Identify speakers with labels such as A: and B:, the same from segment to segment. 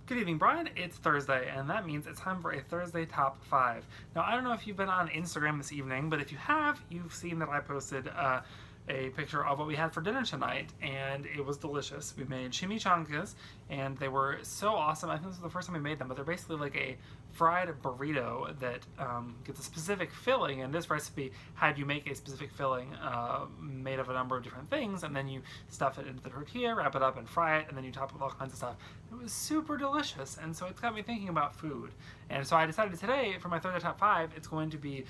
A: Good evening, Brian. It's Thursday, and that means it's time for a Thursday Top 5. Now, I don't know if you've been on Instagram this evening, but if you have, you've seen that I posted a picture of what we had for dinner tonight, and it was delicious. We made chimichangas, and they were so awesome. I think this was the first time we made them, but they're basically like a fried burrito that gets a specific filling, and this recipe had you make a specific filling made of a number of different things, and then you stuff it into the tortilla, wrap it up, and fry it, and then you top it with all kinds of stuff. It was super delicious, and so it's got me thinking about food. And so I decided today, for my Thursday Top 5, it's going to be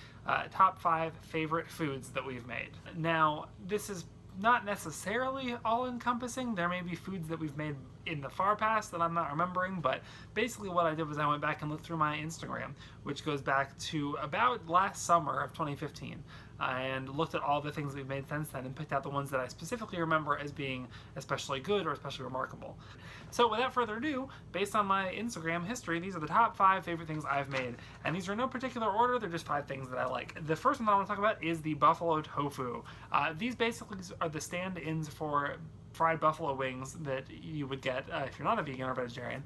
A: top 5 favorite foods that we've made. Now, this is not necessarily all-encompassing. There may be foods that we've made in the far past that I'm not remembering, but basically what I did was I went back and looked through my Instagram, which goes back to about last summer of 2015, and looked at all the things we've made since then and picked out the ones that I specifically remember as being especially good or especially remarkable. So without further ado, based on my Instagram history, these are the top 5 favorite things I've made, and these are in no particular order, they're just 5 things that I like. The first one that I want to talk about is the buffalo tofu. These basically are the stand-ins for fried buffalo wings that you would get if you're not a vegan or vegetarian.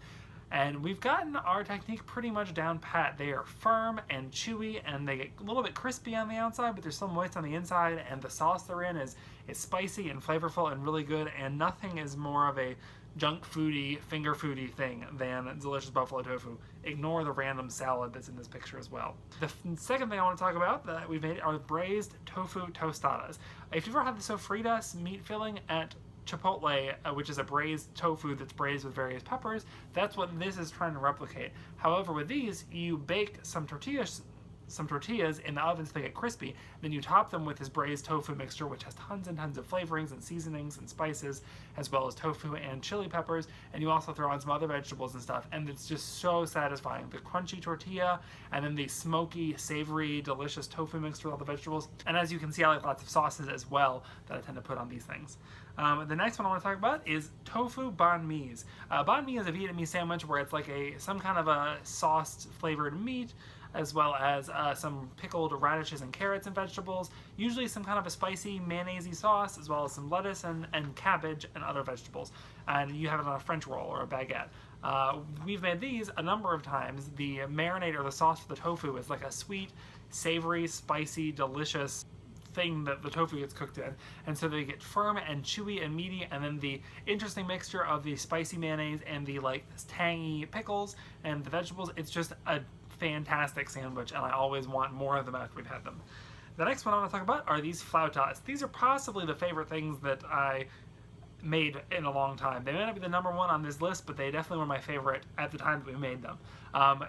A: And we've gotten our technique pretty much down pat. They are firm and chewy, and they get a little bit crispy on the outside, but they're still moist on the inside, and the sauce they're in is spicy and flavorful and really good, and nothing is more of a junk foody, finger foody thing than delicious buffalo tofu. Ignore the random salad that's in this picture as well. The second thing I want to talk about that we've made are braised tofu tostadas. If you've ever had the sofritas meat filling at Chipotle, which is a braised tofu that's braised with various peppers, that's what this is trying to replicate. However, with these, you bake some tortillas in the oven so they get crispy, then you top them with this braised tofu mixture, which has tons and tons of flavorings and seasonings and spices, as well as tofu and chili peppers, and you also throw on some other vegetables and stuff, and it's just so satisfying. The crunchy tortilla, and then the smoky, savory, delicious tofu mixed with all the vegetables, and as you can see, I like lots of sauces as well that I tend to put on these things. The next one I want to talk about is tofu banh mi's. Banh mi is a Vietnamese sandwich where it's like some kind of a sauced flavored meat, as well as some pickled radishes and carrots and vegetables, usually some kind of a spicy mayonnaise-y sauce, as well as some lettuce and cabbage and other vegetables. And you have it on a French roll or a baguette. We've made these a number of times. The marinade or the sauce for the tofu is like a sweet, savory, spicy, delicious thing that the tofu gets cooked in, and so they get firm and chewy and meaty, and then the interesting mixture of the spicy mayonnaise and the like tangy pickles and the vegetables. It's just a fantastic sandwich, and I always want more of them after we've had them. The next one I want to talk about are these flautas. These are possibly the favorite things that I made in a long time. They may not be the number one on this list, but they definitely were my favorite at the time that we made them.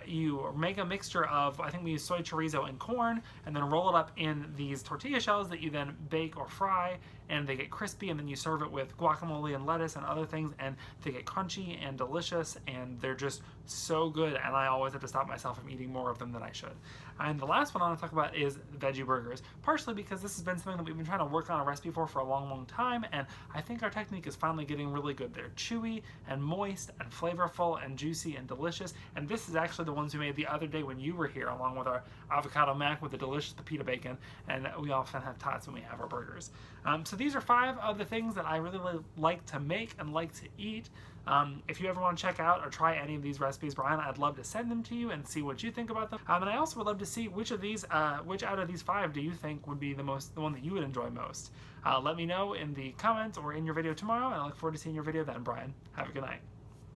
A: You make a mixture of, I think we use soy chorizo and corn, and then roll it up in these tortilla shells that you then bake or fry, and they get crispy, and then you serve it with guacamole and lettuce and other things, and they get crunchy and delicious, and they're just so good, and I always have to stop myself from eating more of them than I should. And the last one I want to talk about is veggie burgers, partially because this has been something that we've been trying to work on a recipe for a long time, and I think our technique is finally getting really good. They're chewy and moist and flavorful and juicy and delicious, and this is actually the ones we made the other day when you were here, along with our avocado mac with the delicious pita bacon, and we often have tots when we have our burgers. So these are 5 of the things that I really like to make and like to eat. If you ever want to check out or try any of these recipes, Brian, I'd love to send them to you and see what you think about them. And I also would love to see which out of these 5 do you think would be the one that you would enjoy most. Let me know in the comments or in your video tomorrow, and I look forward to seeing your video then, Brian. Have a good night.